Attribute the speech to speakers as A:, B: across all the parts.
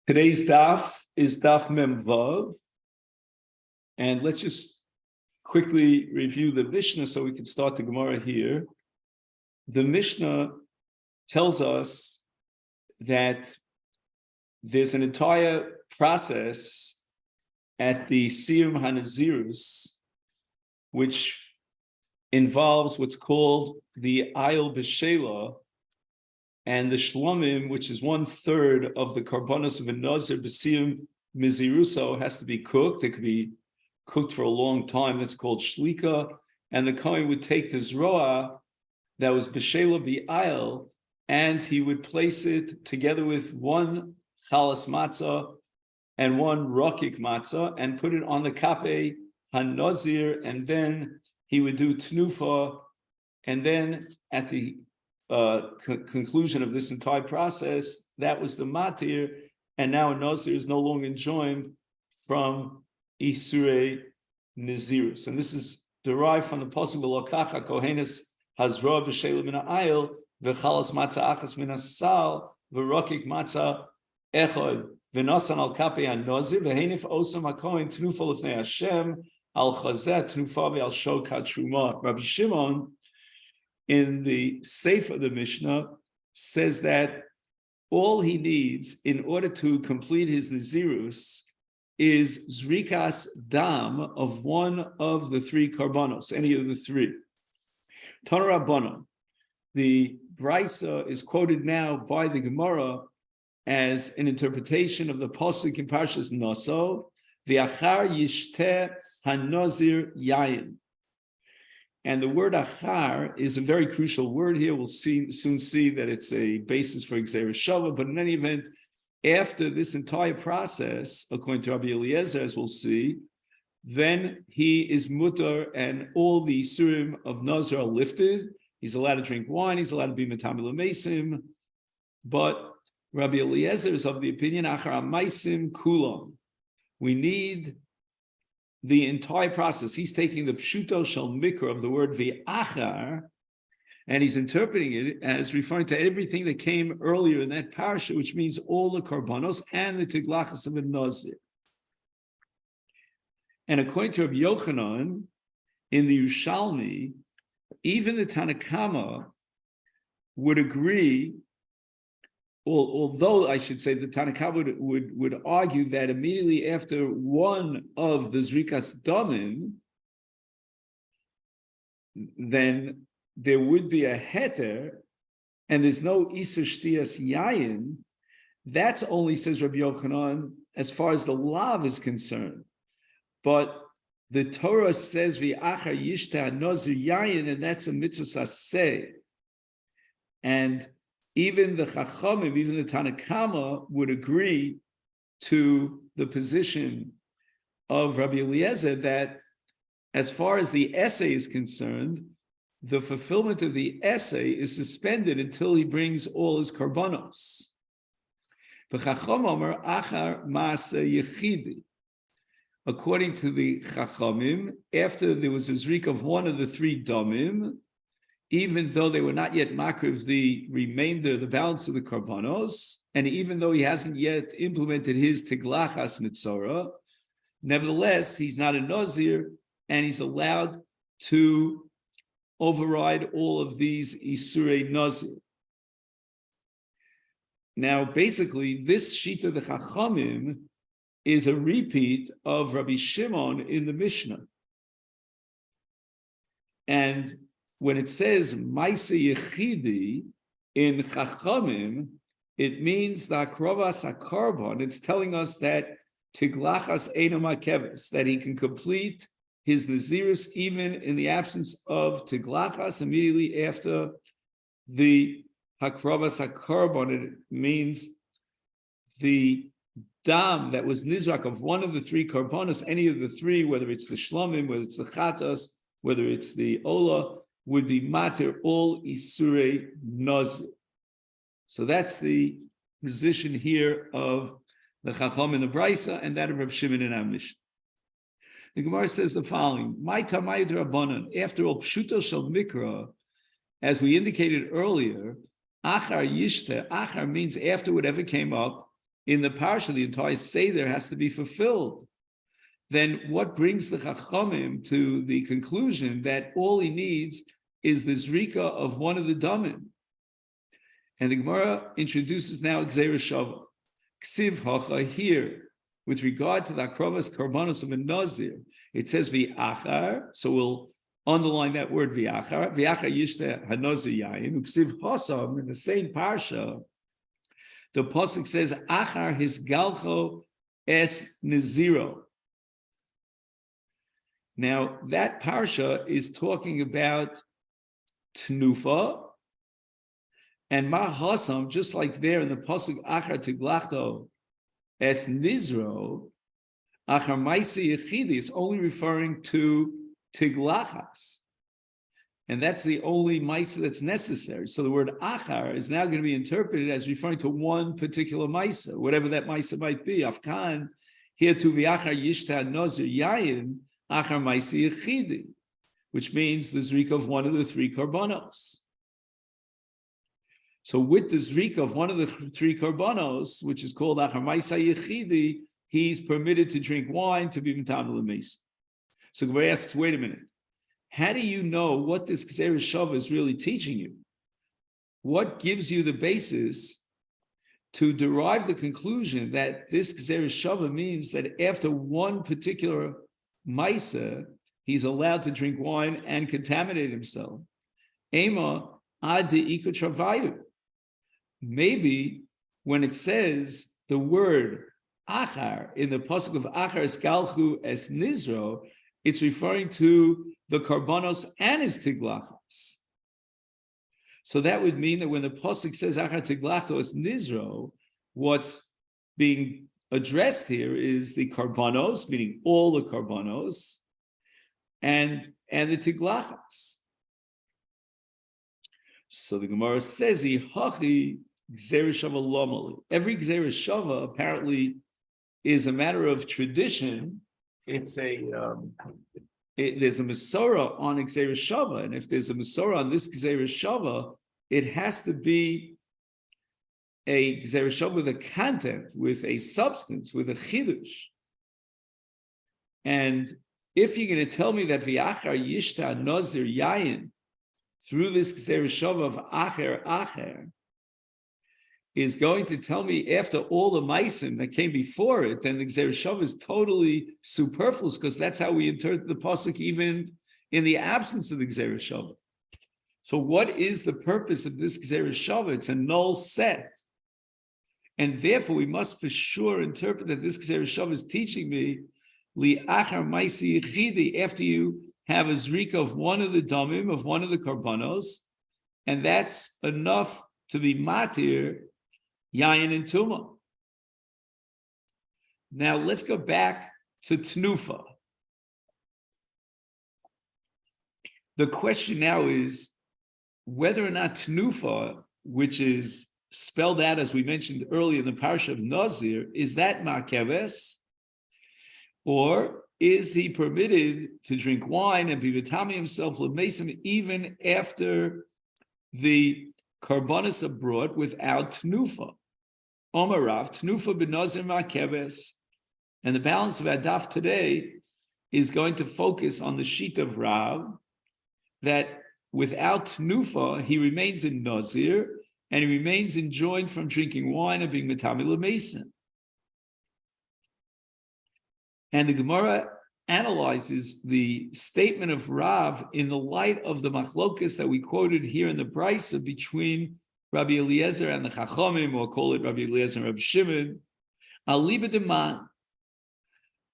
A: Today's daf is daf Mem Vav, and let's just quickly review the Mishnah so we can start the Gemara here. The Mishnah tells us that there's an entire process at the Siyum HaNazirus, which involves what's called the Ayil B'Shela, and the Shlomim, which is 1/3 of the Karbonos of a Nazir B'Siyum Miziruso, has to be cooked. It could be cooked for a long time. That's called Shlika. And the Kohen would take the Zroa that was B'Shela B'Ayil, and he would place it together with one Chalas Matzah and one Rokik Matzah and put it on the Kape HaNazir, and then he would do Tnufa, and then at the conclusion of this entire process, that was the matir, and now a Nazir is no longer enjoined from Isurei Nazirus. And this is derived from the pasuk V'lokacha Kohenes Hazra B'Shela Min Ha'ayil V'chalas Matzah Achas Min Hasal V'rokik Matzah Echad V'nasan Al Kape HaNazir V'heinif Osam HaKohen Tnufa L'fnei Hashem Al Chazet Tnufa V'al Shokat Truma. Rabbi Shimon, in the Sefer of the Mishnah, says that all he needs in order to complete his Nazirus is Zrikas Dam of one of the three Karbonos, any of the three. Tana Rabbanan, the Brisa is quoted now by the Gemara as an interpretation of the Pasuk in Parshas Naso, V'achar yishteh hanazir yayin. And the word achar is a very crucial word here. We'll soon see that it's a basis for Gzeira Shava, but in any event, after this entire process, according to Rabbi Eliezer, as we'll see, then he is mutar and all the Isurim of Nazir are lifted. He's allowed to drink wine, he's allowed to be Metamil Mesim, but Rabbi Eliezer is of the opinion, achar maisim kulam. We need the entire process. He's taking the pshuto shel mikra of the word v'achar, and he's interpreting it as referring to everything that came earlier in that parsha, which means all the karbanos and the tiglachas of the Nazir. And according to Rabbi Yochanan, in the Yerushalmi, even the Tanakama would agree, although I should say the Tanakh would argue that immediately after one of the Zrikas Damim, then there would be a heter, and there's no Isur Shtiyas Yayin. That's only, says Rabbi Yochanan, as far as the lav is concerned. But the Torah says V'achar yishta nazir yayin, and that's a mitzvah saseh. And even the Chachamim, even the Tanakama would agree to the position of Rabbi Eliezer that as far as the essay is concerned, the fulfillment of the essay is suspended until he brings all his karbanos. According to the Chachamim, after there was a zrik of one of the three damim, even though they were not yet makriv the remainder, the balance of the karbanos, and even though he hasn't yet implemented his tiglachas mitzora, nevertheless, he's not a nazir, and he's allowed to override all of these isurei nazir. Now, basically, this sheet of the Chachamim is a repeat of Rabbi Shimon in the Mishnah. And when it says Maise Yechidi in Chachamim, it means the Akrovas HaKarbon. It's telling us that Tiglachas Eino Makeves, that he can complete his Nazirus even in the absence of Tiglachas immediately after the Hakrovas HaKarbon. It means the dam that was nizrak of one of the three karbonos, any of the three, whether it's the shlomim, whether it's the chatas, whether it's the ola, would be matir all isurei nazir. So that's the position here of the Chacham in the Brisa and that of Reb Shimon in our Mishnah. The Gemara says the following: My tamayid rabbanan. After all, pshuto shel mikra, as we indicated earlier, achar yishte. Achar means after whatever came up in the parsha, the entire seder has to be fulfilled, then what brings the Chachamim to the conclusion that all he needs is the zrika of one of the damim? And the Gemara introduces now Gzeira Shava. Ksiv hacha here, with regard to the akrovas karbanos of a Nazir, it says v'achar, so we'll underline that word v'achar. V'achar yishta hanazir yayin. Ksiv hasam, in the same parsha, the pasuk says achar his galcho es niziro. Now that parsha is talking about tnufa and ma hasam, just like there in the pasuk achar tiglachto es nizro, achar maisi yechidi is only referring to tiglachas, and that's the only maisa that's necessary. So the word achar is now going to be interpreted as referring to one particular maisa, whatever that maisa might be. Afkan here to v'achar yishta nazir yayin achar maisi yechidi, which means the zrika of one of the three karbanos. So with the zrika of one of the three karbanos, which is called achar maisa yechidi, he's permitted to drink wine to be mitam l'meis. So Gemara asks, wait a minute, how do you know what this Gzeira Shava is really teaching you? What gives you the basis to derive the conclusion that this Gzeira Shava means that after one particular maisa, he's allowed to drink wine and contaminate himself? Ema adi iko travayu. Maybe when it says the word achar in the pasuk of achar eskalchu es nizro, it's referring to the karbanos and his tiglachas. So that would mean that when the pasuk says achar tiglachto es nizro, what's being addressed here is the karbanos, meaning all the karbanos, and the tiglachas. So the Gemara says, "Hachi Gzeira Shava lomali." Every Gzeira Shava apparently is a matter of tradition. It's there's a Masorah on Gzeira Shava, and if there's a Masorah on this Gzeira Shava, it has to be a Gzeira Shava with a content, with a substance, with a chidush. And if you're going to tell me that v'achar yishta nazir yayin through this Gzeira Shava of acher is going to tell me after all the maisim that came before it, then the Gzeira Shava is totally superfluous, because that's how we interpret the pasuk even in the absence of the Gzeira Shava. So what is the purpose of this Gzeira Shava? It's a null set. And therefore we must for sure interpret that this Gzeira Shava is teaching me li achar maisi yichidi, after you have a zrika of one of the damim, of one of the karbanos, and that's enough to be matir yayin and tuma. Now let's go back to tnufa. The question now is whether or not tnufa, which is spelled out as we mentioned earlier in the parsha of Nazir, is that makeves, or is he permitted to drink wine and be vitami himself l'mesim even after the karbanos are brought without tnufa? Omarav tnufa b'nazir makeves, and the balance of our daf today is going to focus on the sheet of Rav that without tnufa he remains in nazir and he remains enjoined from drinking wine and being mitami l'mesim. And the Gemara analyzes the statement of Rav in the light of the machlokas that we quoted here in the Brisa between Rabbi Eliezer and the Chachamim, or call it Rabbi Eliezer and Rabbi Shimon. Aliba deman.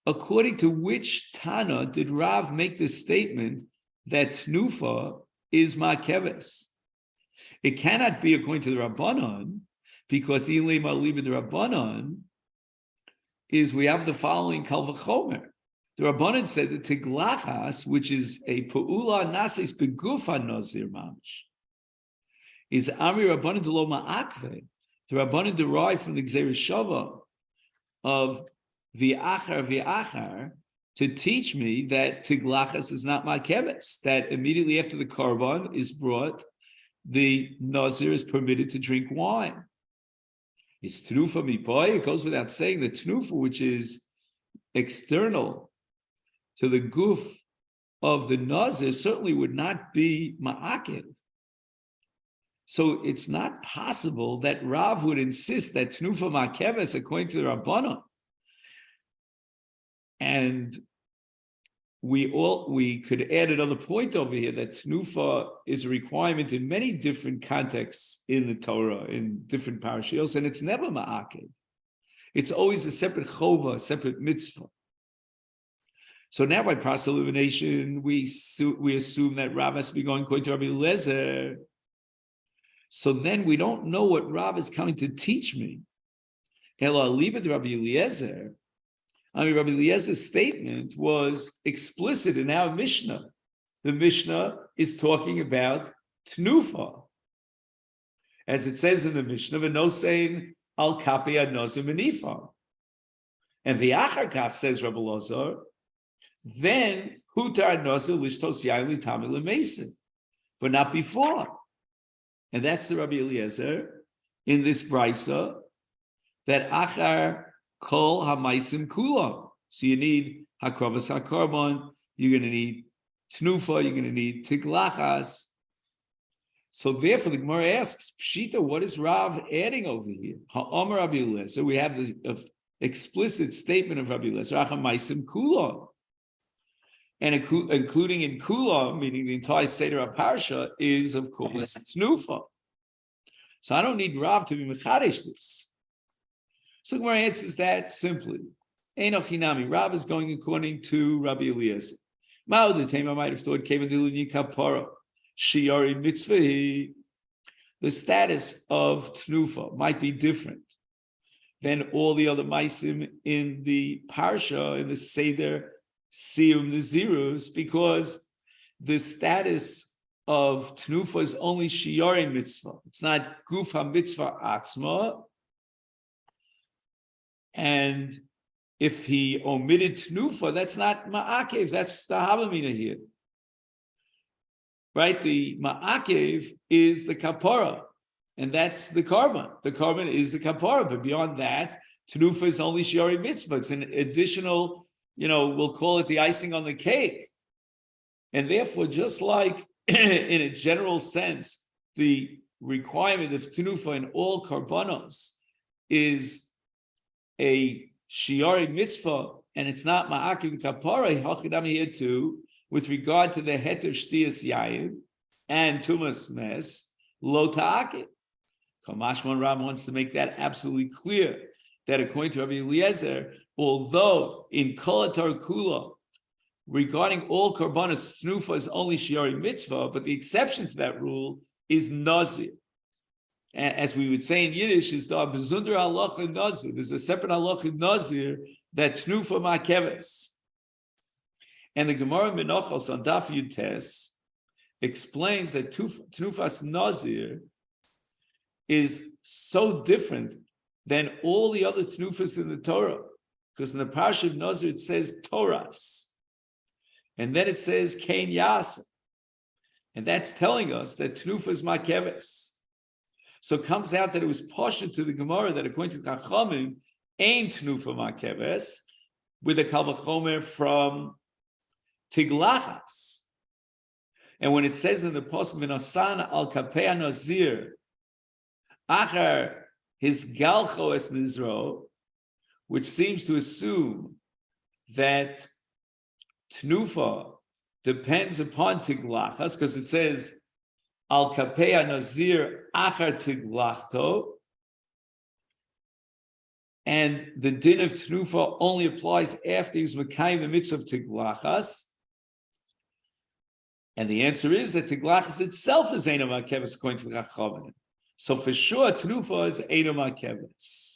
A: According to which Tana did Rav make the statement that Tnufa is makeves? It cannot be according to the Rabbanon, because Ilim Aliba the Rabbanon is we have the following Kal V'chomer. The Rabbanan said that Tiglachas, which is a Pa'ula Nasis Begufa Nazir Mamish, is Amri Rabbanan Delo Ma'akve. The Rabbanan derived from the Gzeira Shava of V'achar to teach me that Tiglachas is not Makeves, that immediately after the Karban is brought, the Nazir is permitted to drink wine. Is Tnufa Mipoy? It goes without saying that Tnufa, which is external to the guf of the Nazir, certainly would not be Ma'akiv. So it's not possible that Rav would insist that Tnufa Ma'keves according to the Rabbanon. And we could add another point over here that Tnufa is a requirement in many different contexts in the Torah, in different parashios, and it's never Ma'akiv. It's always a separate chova, a separate mitzvah. So now by process of elimination, we assume that Rav has to be going according to Rabbi Eliezer. So then we don't know what Rav is coming to teach me. Ela, leave it to Rabbi Eliezer. I mean, Rabbi Eliezer's statement was explicit in our Mishnah. The Mishnah is talking about Tnufa. As it says in the Mishnah, V'nosein al kapi ad Nazir menifa. And the Acharkach, says Rabbi Elazar, then hutar Nazir lishtos yain litami lemesin, but not before. And that's the Rabbi Eliezer in this brisa, that achar kol hamaisim kulam. So you need hakravas hakarbon, you're going to need tnufa, you're going to need tiglachas. So therefore the Gemara asks, Pshita, what is Rav adding over here? Ha'amar Rabbi Eliezer, we have this explicit statement of Rabbi Eliezer, achar maisim kulam. And including in kulam, meaning the entire Seder HaParsha, is of course tnufa. So I don't need Rav to be mechadish this. So Gemara answers that simply. Einoch hinami. Rav is going according to Rabbi Eliezer. Ma'odetema might have thought kevadilini kapara shiari mitzvah. The status of tnufa might be different than all the other maisim in the parsha, in the Seder Siyum Nazirus, because the status of tnufa is only shiari mitzvah. It's not guf ha-mitzvah atzma. And if he omitted tnufa, that's not ma'akev, that's the havamina here. Right? The ma'akev is the kapara, and that's the carbon. The carbon is the kapara, but beyond that, tnufa is only shiari mitzvah. It's an additional, we'll call it the icing on the cake. And therefore, just like in a general sense, the requirement of tnufa in all karbanos is a shiari mitzvah, and it's not ma'akiv kapara, hachidam here too, with regard to the heter shtiyas yayin and tumas mes, lo ta'akiv. Kamashman Ram wants to make that absolutely clear, that according to Rabbi Eliezer, although in kolatar kula, regarding all karbanos, tnufa is only shiari mitzvah, but the exception to that rule is Nazir. As we would say in Yiddish, is the bezunder halacha Nazir. There's a separate halacha Nazir that tnufa ma'keves. And the Gemara Menachos on Daf Yutes explains that tnufas Nazir is so different than all the other tnufas in the Torah, because in the Parsha of Nazir it says Toras, and then it says Kain Yasa, and that's telling us that tnufa is ma'keves. So it comes out that it was partial to the Gemara that according to Chachamim, ain't tnufa ma'keves, with a kal v'chomer from tiglachas. And when it says in the pasuk v'nasan al kapei Nazir achar his galcho es nizro, which seems to assume that tnufa depends upon tiglachas, because it says al kapei Nazir achar tiglachto, and the din of tnufa only applies after he's mekayim the mitzvah of tiglachas. And the answer is that tiglachas itself is eino ma'keves according to the Chachamim. So for sure, tnufa is eino ma'keves.